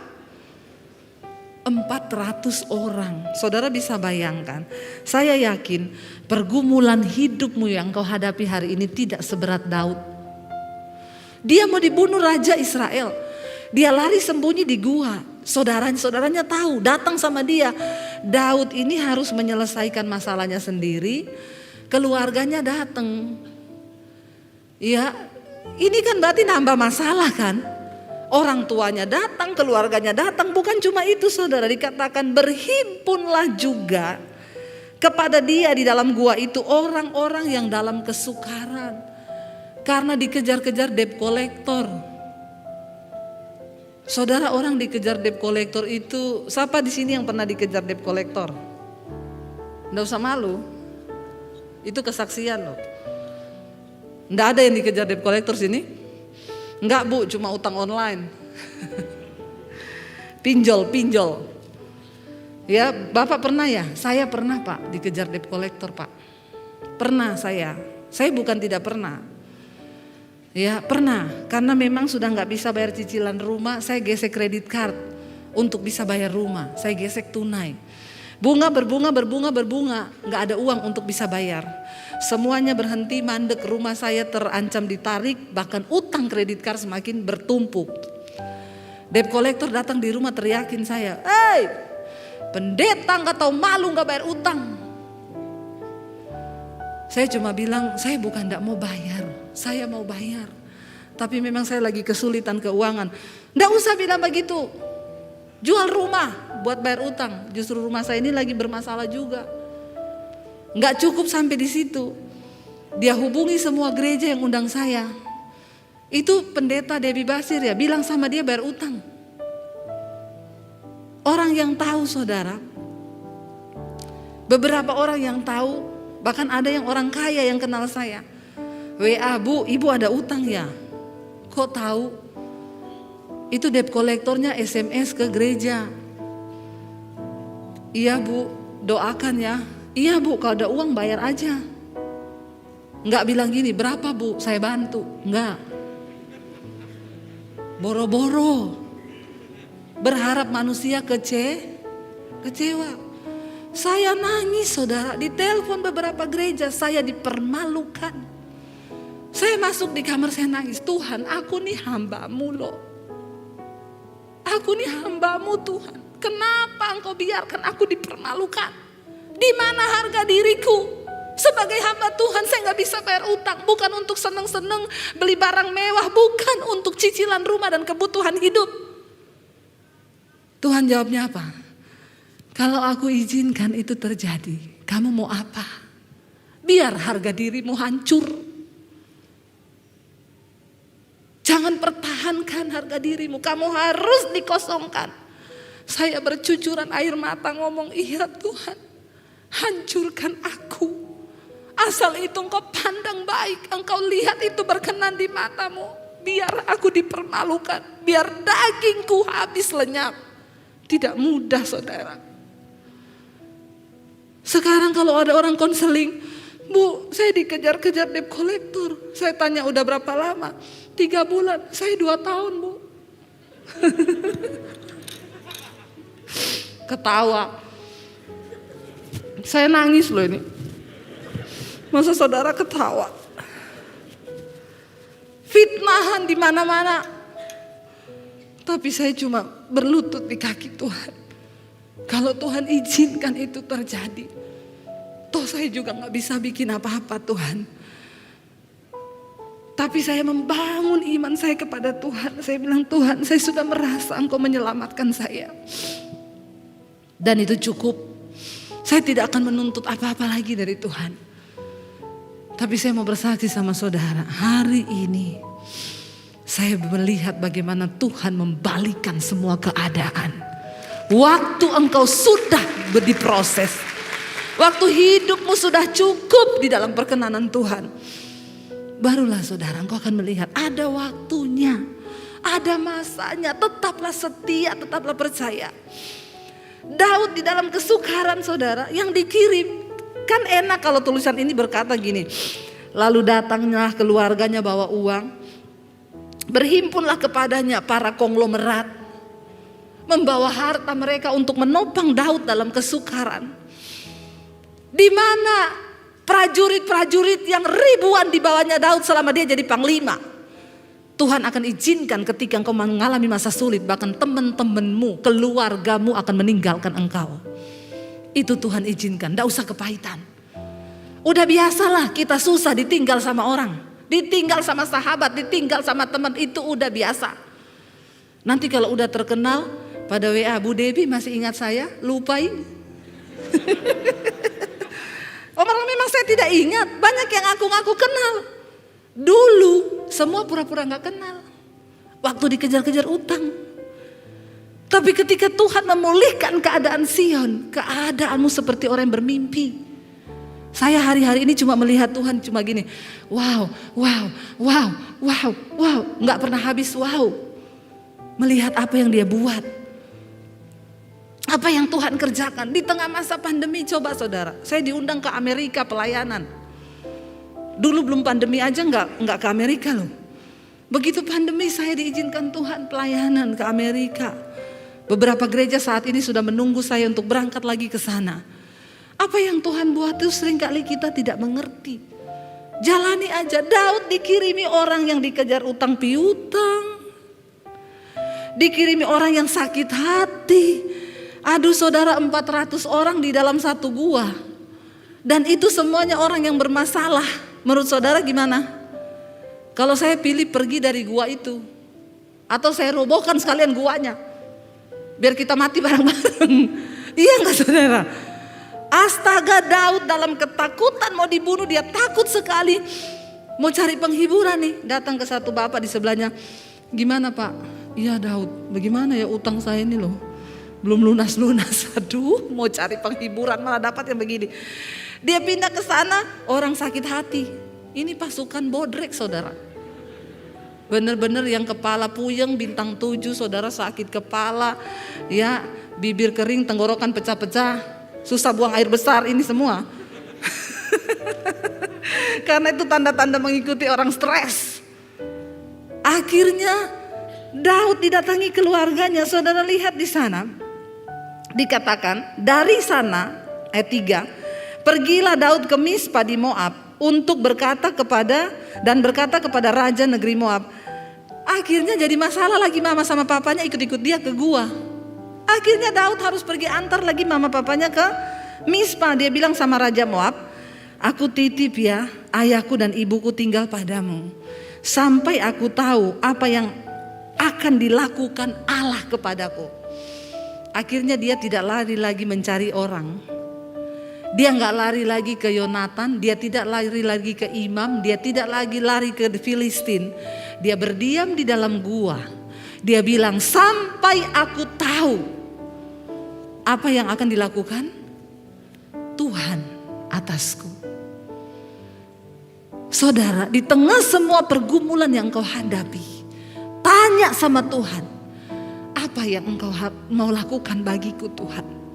400 orang. Saudara bisa bayangkan, saya yakin pergumulan hidupmu yang kau hadapi hari ini tidak seberat Daud. Dia mau dibunuh Raja Israel, dia lari sembunyi di gua. Saudaranya tahu, datang sama dia. Daud ini harus menyelesaikan masalahnya sendiri, keluarganya datang. Ya, ini kan berarti nambah masalah kan? Orang tuanya datang, keluarganya datang. Bukan cuma itu saudara, dikatakan berhimpunlah juga kepada dia di dalam gua itu orang-orang yang dalam kesukaran. Karena dikejar-kejar debt collector. Saudara, orang dikejar debt collector itu, siapa di sini yang pernah dikejar debt collector? Nggak usah malu, itu kesaksian loh. Nggak ada yang dikejar debt collector sini? Enggak bu, cuma utang online. Pinjol. Ya, Bapak pernah ya? Saya pernah Pak, dikejar debt collector Pak. Pernah saya bukan tidak pernah. Ya pernah, karena memang sudah nggak bisa bayar cicilan rumah, saya gesek kredit card untuk bisa bayar rumah. Saya gesek tunai. Bunga berbunga, nggak ada uang untuk bisa bayar. Semuanya berhenti, mandek, rumah saya terancam ditarik, bahkan utang kredit card semakin bertumpuk. Debt collector datang di rumah teriakin saya, "Hei, pendeta nggak tahu malu nggak bayar utang." Saya cuma bilang, saya bukan nggak mau bayar, saya mau bayar. Tapi memang saya lagi kesulitan keuangan. Nggak usah bilang begitu. Jual rumah buat bayar utang. Justru rumah saya ini lagi bermasalah juga. Nggak cukup sampai di situ. Dia hubungi semua gereja yang undang saya. Itu pendeta Debbie Basir ya, bilang sama dia bayar utang. Orang yang tahu saudara, beberapa orang yang tahu, bahkan ada yang orang kaya yang kenal saya. WA, "Bu, ibu ada utang ya?" "Kok tahu?" "Itu debt kolektornya SMS ke gereja." "Iya Bu, doakan ya." "Iya Bu, kalau ada uang bayar aja." Enggak bilang gini, "Berapa Bu, saya bantu." Enggak. Boro-boro. Berharap manusia kecewa. Saya nangis saudara, ditelepon beberapa gereja, saya dipermalukan. Saya masuk di kamar, saya nangis, "Tuhan, aku nih hamba-Mu loh. Aku nih hamba-Mu Tuhan. Kenapa Engkau biarkan aku dipermalukan? Di mana harga diriku? Sebagai hamba Tuhan saya gak bisa bayar utang. Bukan untuk seneng-seneng beli barang mewah. Bukan untuk cicilan rumah dan kebutuhan hidup." Tuhan jawabnya apa? "Kalau aku izinkan itu terjadi, kamu mau apa? Biar harga dirimu hancur. Jangan pertahankan harga dirimu, kamu harus dikosongkan." Saya bercucuran air mata ngomong, "Iya Tuhan, hancurkan aku. Asal itu Engkau pandang baik, Engkau lihat itu berkenan di mata-Mu. Biar aku dipermalukan, biar dagingku habis lenyap." Tidak mudah saudara. Sekarang kalau ada orang konseling, "Bu, saya dikejar-kejar debt collector." Saya tanya, "Udah berapa lama?" 3 bulan. "Saya 2 tahun Bu." Ketawa. Saya nangis loh ini. Masa saudara ketawa? Fitnahan di mana-mana. Tapi saya cuma berlutut di kaki Tuhan. Kalau Tuhan izinkan itu terjadi, toh saya juga gak bisa bikin apa-apa Tuhan. Tapi saya membangun iman saya kepada Tuhan. Saya bilang, "Tuhan, saya sudah merasa Engkau menyelamatkan saya. Dan itu cukup. Saya tidak akan menuntut apa-apa lagi dari Tuhan." Tapi saya mau bersaksi sama saudara, hari ini saya melihat bagaimana Tuhan membalikan semua keadaan. Waktu engkau sudah diproses, Waktu hidupmu sudah cukup di dalam perkenanan Tuhan, barulah saudara engkau akan melihat ada waktunya, ada masanya. Tetaplah setia, tetaplah percaya. Daud di dalam kesukaran saudara yang dikirim. Kan enak kalau tulisan ini berkata gini, lalu datanglah keluarganya bawa uang, berhimpunlah kepadanya para konglomerat, membawa harta mereka untuk menopang Daud dalam kesukaran. Di mana prajurit-prajurit yang ribuan di bawahnya Daud selama dia jadi panglima. Tuhan akan izinkan ketika engkau mengalami masa sulit, bahkan teman-temanmu, keluargamu akan meninggalkan engkau. Itu Tuhan izinkan, tidak usah kepahitan. Udah biasalah kita susah ditinggal sama orang, ditinggal sama sahabat, ditinggal sama teman, itu udah biasa. Nanti kalau udah terkenal pada WA, Bu Debbie masih ingat saya? Lupain. Orang memang saya tidak ingat, banyak yang ngaku-ngaku kenal. Dulu semua pura-pura gak kenal, waktu dikejar-kejar utang. Tapi ketika Tuhan memulihkan keadaan Sion, keadaanmu seperti orang yang bermimpi. Saya hari-hari ini cuma melihat Tuhan cuma gini, wow, wow, wow, wow, wow. Gak pernah habis wow. Melihat apa yang dia buat, apa yang Tuhan kerjakan di tengah masa pandemi. Coba saudara, saya diundang ke Amerika pelayanan. Dulu belum pandemi aja nggak ke Amerika loh. Begitu pandemi saya diizinkan Tuhan pelayanan ke Amerika. Beberapa gereja saat ini sudah menunggu saya untuk berangkat lagi ke sana. Apa yang Tuhan buat itu seringkali kita tidak mengerti. Jalani aja. Daud dikirimi orang yang dikejar utang piutang, dikirimi orang yang sakit hati. Aduh saudara, 400 orang di dalam satu gua. Dan itu semuanya orang yang bermasalah. Menurut saudara gimana? Kalau saya pilih pergi dari gua itu, atau saya robohkan sekalian guanya, biar kita mati bareng-bareng. Iya gak saudara? Astaga, Daud dalam ketakutan mau dibunuh, dia takut sekali. Mau cari penghiburan nih, datang ke satu bapak di sebelahnya. Gimana Pak? Iya Daud, bagaimana ya utang saya ini loh, belum lunas-lunas. Aduh, mau cari penghiburan malah dapat yang begini. Dia pindah ke sana, orang sakit hati. Ini pasukan bodrek saudara. Bener-bener yang kepala puyeng, bintang 7 saudara, sakit kepala, ya bibir kering, tenggorokan pecah-pecah, susah buang air besar, ini semua. Karena itu tanda-tanda mengikuti orang stres. Akhirnya Daud didatangi keluarganya. Saudara lihat di sana, dikatakan dari sana ayat 3, pergilah Daud ke Mispa di Moab untuk berkata kepada raja negeri Moab. Akhirnya jadi masalah lagi, mama sama papanya ikut-ikut dia ke gua. Akhirnya Daud harus pergi antar lagi mama papanya ke Mispa. Dia bilang sama raja Moab, aku titip ya ayahku dan ibuku tinggal padamu, sampai aku tahu apa yang akan dilakukan Allah kepadaku. Akhirnya dia tidak lari lagi mencari orang. Dia gak lari lagi ke Yonatan, dia tidak lari lagi ke imam, dia tidak lagi lari ke Filistin. Dia berdiam di dalam gua. Dia bilang, sampai aku tahu apa yang akan dilakukan Tuhan atasku. Saudara, di tengah semua pergumulan yang kau hadapi, tanya sama Tuhan, apa yang engkau mau lakukan bagiku Tuhan?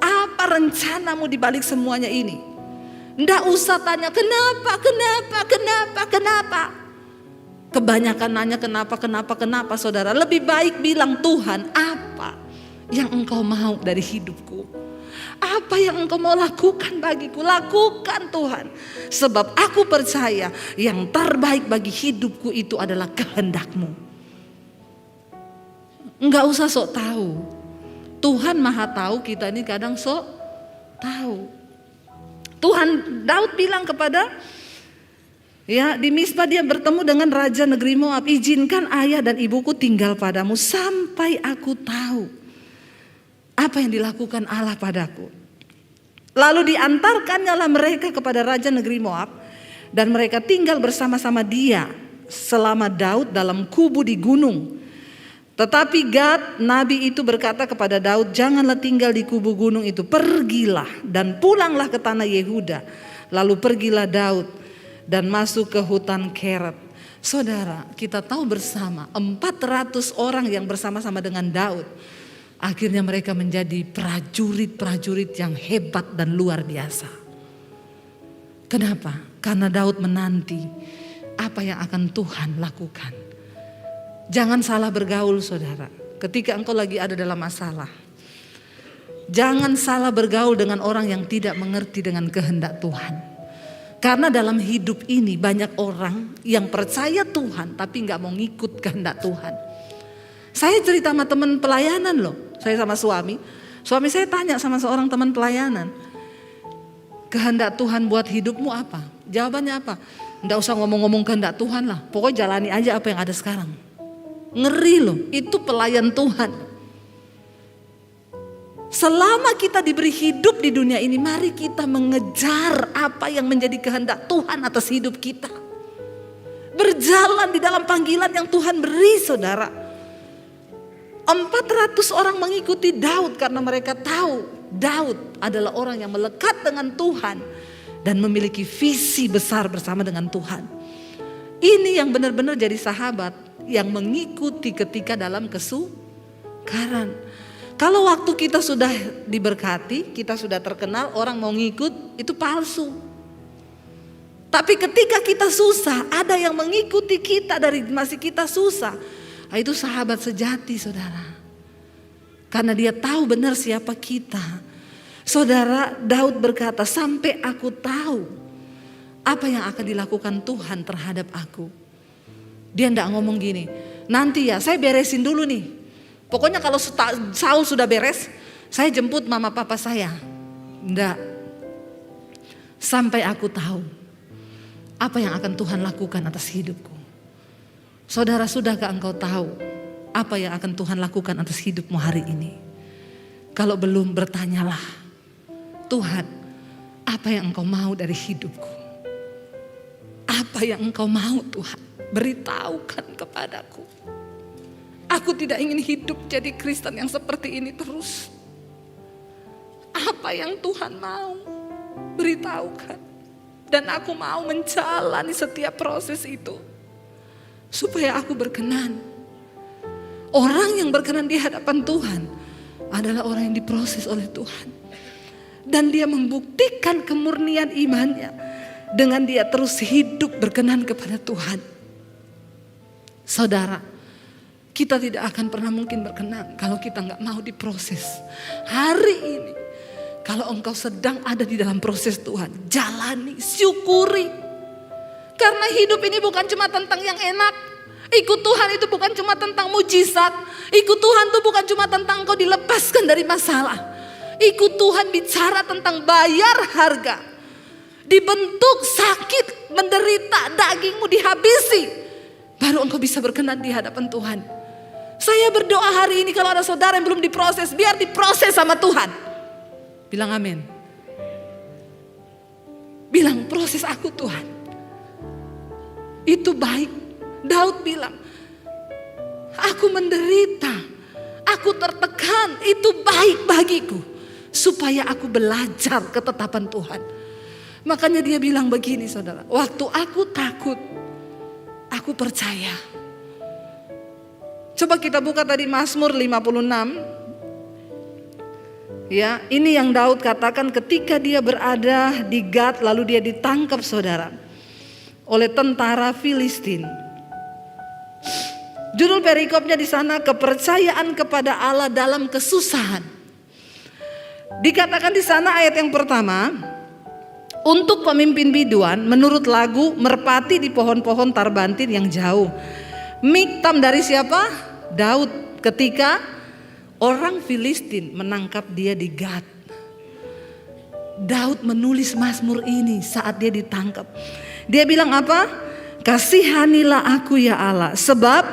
Apa rencanamu di balik semuanya ini? Nggak usah tanya kenapa. Kebanyakan nanya kenapa saudara. Lebih baik bilang, Tuhan, apa yang engkau mau dari hidupku? Apa yang engkau mau lakukan bagiku? Lakukan Tuhan. Sebab aku percaya yang terbaik bagi hidupku itu adalah kehendak-Mu. Enggak usah sok tahu. Tuhan maha tahu, kita ini kadang sok tahu. Daud bilang kepada, ya di Mispa dia bertemu dengan raja negeri Moab. Izinkan ayah dan ibuku tinggal padamu sampai aku tahu apa yang dilakukan Allah padaku. Lalu diantarkannya lah mereka kepada raja negeri Moab, dan mereka tinggal bersama-sama dia selama Daud dalam kubu di gunung. Tetapi Gad, nabi itu berkata kepada Daud, janganlah tinggal di kubu gunung itu, pergilah dan pulanglah ke tanah Yehuda. Lalu pergilah Daud dan masuk ke hutan Keret. Saudara, kita tahu bersama 400 orang yang bersama-sama dengan Daud, akhirnya mereka menjadi prajurit-prajurit yang hebat dan luar biasa. Kenapa? Karena Daud menanti apa yang akan Tuhan lakukan. Jangan salah bergaul, saudara. Ketika engkau lagi ada dalam masalah, jangan salah bergaul dengan orang yang tidak mengerti dengan kehendak Tuhan. Karena dalam hidup ini banyak orang yang percaya Tuhan tapi gak mau ngikut kehendak Tuhan. Saya cerita sama teman pelayanan loh. Saya sama suami saya tanya sama seorang teman pelayanan, kehendak Tuhan buat hidupmu apa? Jawabannya apa? Nggak usah ngomong-ngomong kehendak Tuhan lah, pokoknya jalani aja apa yang ada sekarang. Ngeri loh, itu pelayan Tuhan. Selama kita diberi hidup di dunia ini, mari kita mengejar apa yang menjadi kehendak Tuhan atas hidup kita. Berjalan di dalam panggilan yang Tuhan beri, saudara. 400 orang mengikuti Daud karena mereka tahu Daud adalah orang yang melekat dengan Tuhan dan memiliki visi besar bersama dengan Tuhan. Ini yang benar-benar jadi sahabat yang mengikuti ketika dalam kesukaran. Kalau waktu kita sudah diberkati, kita sudah terkenal, orang mau ngikut, itu palsu. Tapi ketika kita susah, ada yang mengikuti kita dari masih kita susah. Itu sahabat sejati, saudara. Karena dia tahu benar siapa kita. Saudara, Daud berkata, sampai aku tahu apa yang akan dilakukan Tuhan terhadap aku. Dia enggak ngomong gini, nanti ya saya beresin dulu nih. Pokoknya kalau Saul sudah beres, saya jemput mama papa saya. Enggak. Sampai aku tahu apa yang akan Tuhan lakukan atas hidupku. Saudara, sudahkah engkau tahu apa yang akan Tuhan lakukan atas hidupmu hari ini? Kalau belum, bertanyalah, Tuhan, apa yang engkau mau dari hidupku? Apa yang engkau mau, Tuhan? Beritahukan kepadaku. Aku tidak ingin hidup jadi Kristen yang seperti ini terus. Apa yang Tuhan mau? Beritahukan. Dan aku mau menjalani setiap proses itu. Supaya aku berkenan. Orang yang berkenan di hadapan Tuhan adalah orang yang diproses oleh Tuhan. Dan dia membuktikan kemurnian imannya dengan dia terus hidup berkenan kepada Tuhan. Saudara, kita tidak akan pernah mungkin berkenan kalau kita gak mau diproses. Hari ini, kalau engkau sedang ada di dalam proses Tuhan, jalani, syukuri. Karena hidup ini bukan cuma tentang yang enak. Ikut Tuhan itu bukan cuma tentang mujizat. Ikut Tuhan itu bukan cuma tentang engkau dilepaskan dari masalah. Ikut Tuhan bicara tentang bayar harga. Dibentuk, sakit, menderita, dagingmu dihabisi. Baru engkau bisa berkenan di hadapan Tuhan. Saya berdoa hari ini kalau ada saudara yang belum diproses, biar diproses sama Tuhan. Bilang amin. Bilang, proses aku Tuhan. Itu baik. Daud bilang, aku menderita, aku tertekan, itu baik bagiku. Supaya aku belajar ketetapan Tuhan. Makanya dia bilang begini, saudara, waktu aku takut, aku percaya. Coba kita buka tadi Mazmur 56. Ya, ini yang Daud katakan ketika dia berada di Gad lalu dia ditangkap, saudara, oleh tentara Filistin. Judul perikopnya di sana, kepercayaan kepada Allah dalam kesusahan. Dikatakan di sana ayat yang pertama, untuk pemimpin biduan menurut lagu merpati di pohon-pohon tarbantin yang jauh. Miktam dari siapa? Daud, ketika orang Filistin menangkap dia di Gad. Daud menulis Mazmur ini saat dia ditangkap. Dia bilang apa? Kasihanilah aku ya Allah, sebab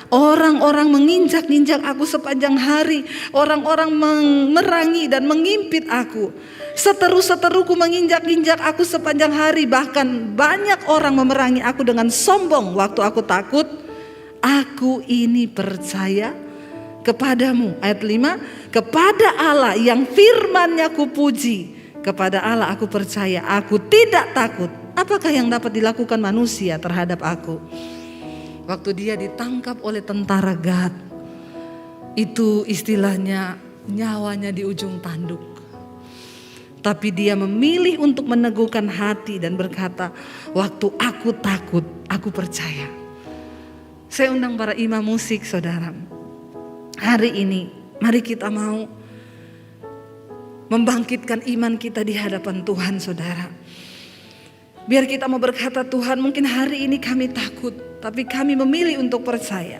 orang-orang menginjak-injak aku sepanjang hari. Orang-orang memerangi dan mengimpit aku. Seteru-seteruku menginjak-injak aku sepanjang hari. Bahkan banyak orang memerangi aku dengan sombong. Waktu aku takut, aku ini percaya kepadamu. Ayat 5, kepada Allah yang firman-Nya kupuji, kepada Allah aku percaya, aku tidak takut. Apakah yang dapat dilakukan manusia terhadap aku? Waktu dia ditangkap oleh tentara Gad, itu istilahnya nyawanya di ujung tanduk. Tapi dia memilih untuk meneguhkan hati dan berkata, waktu aku takut, aku percaya. Saya undang para imam musik, saudara. Hari ini, mari kita mau membangkitkan iman kita di hadapan Tuhan, saudara. Biar kita mau berkata, Tuhan, mungkin hari ini kami takut, tapi kami memilih untuk percaya.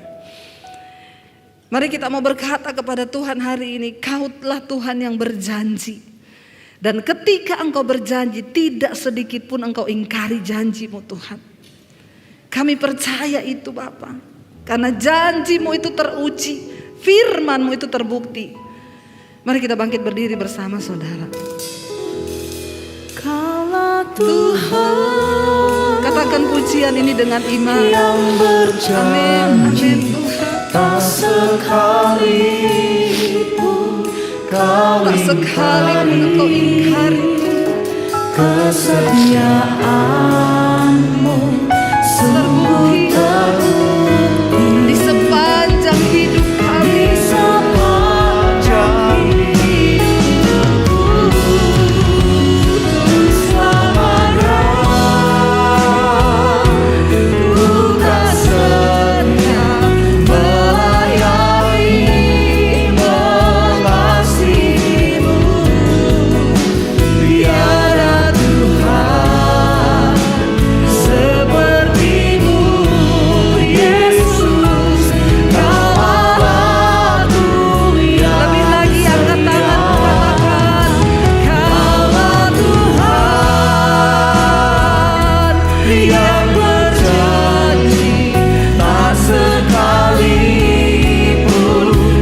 Mari kita mau berkata kepada Tuhan hari ini, Kau telah Tuhan yang berjanji. Dan ketika Engkau berjanji, tidak sedikit pun Engkau ingkari janji-Mu, Tuhan. Kami percaya itu, Bapa. Karena janji-Mu itu teruji, firman-Mu itu terbukti. Mari kita bangkit berdiri bersama, saudara. Kaulah Tuhan, katakan pujian ini dengan iman. yang berjanji, Amin, Tuhan. tak sekalipun Kau Tak sekali pun Engkau ingkari. kesetiaan-Mu sungguh terbukti Di sepanjang hidup kami, di sepanjang hidupku. Selamanya ku tak setia melayani, mengasihi-Mu. Tiada Tuhan seperti-Mu, Yesus. Kau Allahku yang lebih lagi angkat tangan katakan, Kaulah Tuhan yang berjanji, tak sekalipun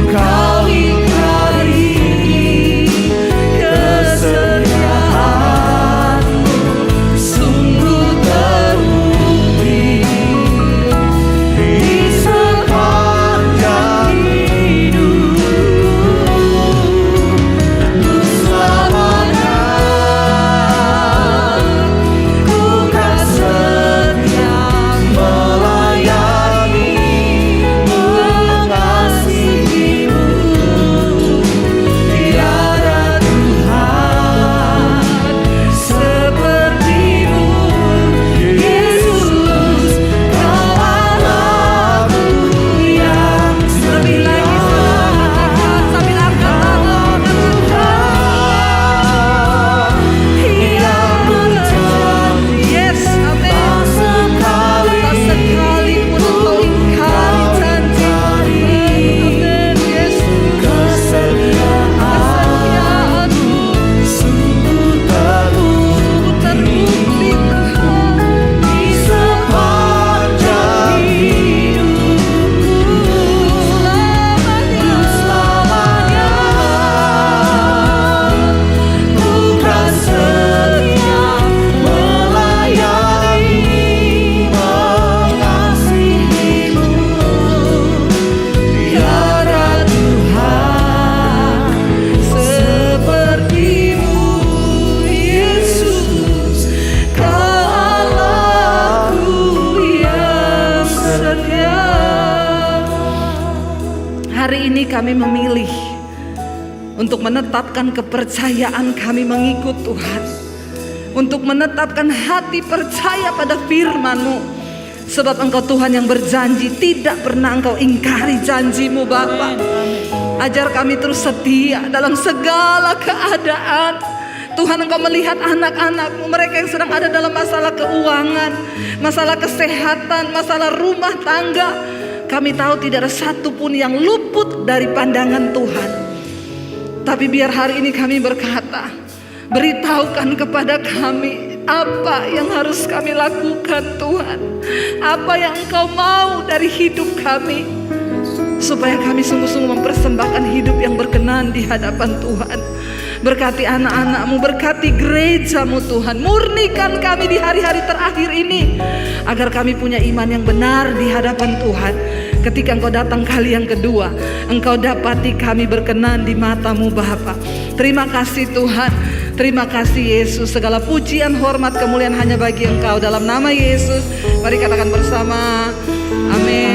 Kau ingkari. Kesetiaan-Mu sungguh terbukti di sepanjang hidupku. Selamanya ku kan setia melayani, mengasihi-Mu. Tiada Tuhan seperti-Mu, Yesus. Kau Allahku yang lebih lagi katakan sambil angkat tangan. yang berjanji, Yes, amin. tak Tak sekali pun Engkau ingkari janji. Amin, Yesus. kesetiaan-Mu sungguh terbukti di sepanjang hidupku. Selamanya ku kan setia melayani, mengasihi-Mu. Tiada Tuhan seperti-Mu, Yesus. Kau Allahku yang setia. Hari ini kami memilih untuk menetapkan kepercayaan kami mengikut Tuhan. Untuk menetapkan hati percaya pada firman-Mu. Sebab Engkau Tuhan yang berjanji, tidak pernah Engkau ingkari janji-Mu, Bapa. Ajar kami terus setia dalam segala keadaan. Tuhan, Engkau melihat anak-anak-Mu, mereka yang sedang ada dalam masalah keuangan, masalah kesehatan, masalah rumah tangga. Kami tahu tidak ada satu pun yang luput dari pandangan Tuhan. Tapi biar hari ini kami berkata, beritahukan kepada kami apa yang harus kami lakukan, Tuhan. Apa yang Engkau mau dari hidup kami, supaya kami sungguh-sungguh mempersembahkan hidup yang berkenan di hadapan Tuhan. Berkati anak-anak-Mu, berkati gereja-Mu, Tuhan. Murnikan kami di hari-hari terakhir ini, agar kami punya iman yang benar di hadapan Tuhan. ketika Engkau datang kali yang kedua, Engkau dapati kami berkenan di mata-Mu Bapa. Terima kasih Tuhan, terima kasih Yesus. Segala pujian, hormat, kemuliaan hanya bagi Engkau. Dalam nama Yesus, mari katakan bersama, amin.